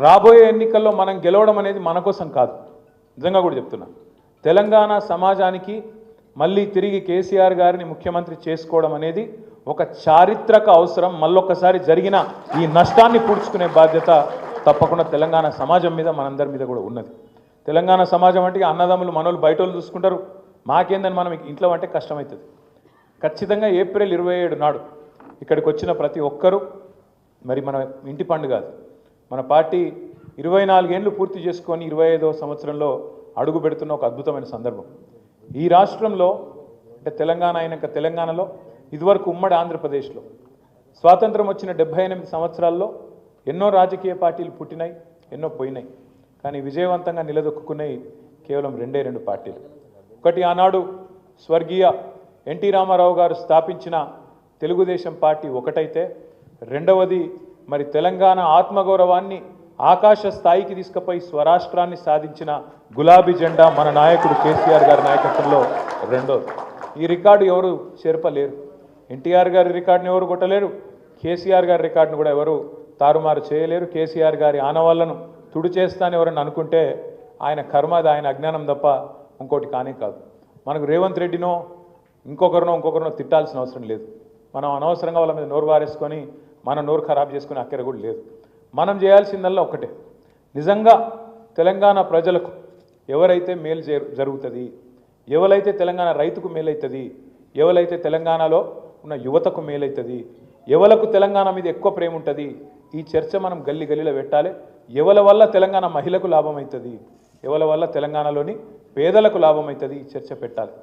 రాబోయే ఎన్నికల్లో మనం గెలవడం అనేది మన కోసం కాదు, నిజంగా కూడా చెప్తున్నా. తెలంగాణ సమాజానికి మళ్ళీ తిరిగి కేసీఆర్ గారిని ముఖ్యమంత్రి చేసుకోవడం అనేది ఒక చారిత్రక అవసరం. మళ్ళొక్కసారి జరిగిన ఈ నష్టాన్ని పూడ్చుకునే బాధ్యత తప్పకుండా తెలంగాణ సమాజం మీద, మనందరి మీద కూడా ఉన్నది. తెలంగాణ సమాజం అంటే అన్నదమ్ములు మనోళ్ళు బయట వాళ్ళు చూసుకుంటారు, మాకేందని మనం ఇంట్లో అంటే కష్టమవుతుంది. ఖచ్చితంగా ఏప్రిల్ 27 నాడు ఇక్కడికి వచ్చిన ప్రతి ఒక్కరూ మరి మన ఇంటి పండుగ, మన పార్టీ 24 ఏళ్ళు పూర్తి చేసుకొని 25వ సంవత్సరంలో అడుగు పెడుతున్న ఒక అద్భుతమైన సందర్భం. ఈ రాష్ట్రంలో అంటే తెలంగాణ అయినాక తెలంగాణలో ఇదివరకు ఉమ్మడి ఆంధ్రప్రదేశ్లో స్వాతంత్రం వచ్చిన 78 సంవత్సరాల్లో ఎన్నో రాజకీయ పార్టీలు పుట్టినాయి, ఎన్నో పోయినాయి. కానీ విజయవంతంగా నిలదొక్కున్నాయి కేవలం 2 పార్టీలు. ఒకటి ఆనాడు స్వర్గీయ ఎన్టీ రామారావు గారు స్థాపించిన తెలుగుదేశం పార్టీ ఒకటైతే, రెండవది మరి తెలంగాణ ఆత్మగౌరవాన్ని ఆకాశ స్థాయికి తీసుకుపోయి స్వరాష్ట్రాన్ని సాధించిన గులాబీ జెండా మన నాయకుడు కేసీఆర్ గారి నాయకత్వంలో రెండోది. ఈ రికార్డు ఎవరు చేర్పలేరు. ఎన్టీఆర్ గారి రికార్డుని ఎవరు కొట్టలేరు, కేసీఆర్ గారి రికార్డును కూడా ఎవరు తారుమారు చేయలేరు. కేసీఆర్ గారి ఆనవాళ్లను తుడి చేస్తానని ఎవరన్నా అనుకుంటే ఆయన కర్మది, ఆయన అజ్ఞానం తప్ప ఇంకోటి కానే కాదు. మనకు రేవంత్ రెడ్డినో ఇంకొకరినో తిట్టాల్సిన అవసరం లేదు. మనం అనవసరంగా వాళ్ళ మీద నోరు వారేసుకొని మన నోరు ఖరాబ్ చేసుకుని అక్కర కూడా లేదు. మనం చేయాల్సిందల్లా ఒకటే, నిజంగా తెలంగాణ ప్రజలకు ఎవరైతే మేలు జరుగుతుంది, ఎవరైతే తెలంగాణ రైతుకు మేలవుతుంది, ఎవరైతే తెలంగాణలో ఉన్న యువతకు మేలవుతుంది, ఎవలకు తెలంగాణ మీద ఎక్కువ ప్రేమ ఉంటుంది, ఈ చర్చ మనం గల్లీ గల్లీలో పెట్టాలి. ఎవరి వల్ల తెలంగాణ మహిళకు లాభం అవుతుంది, ఎవరి వల్ల తెలంగాణలోని పేదలకు లాభం అవుతుంది, ఈ చర్చ పెట్టాలి.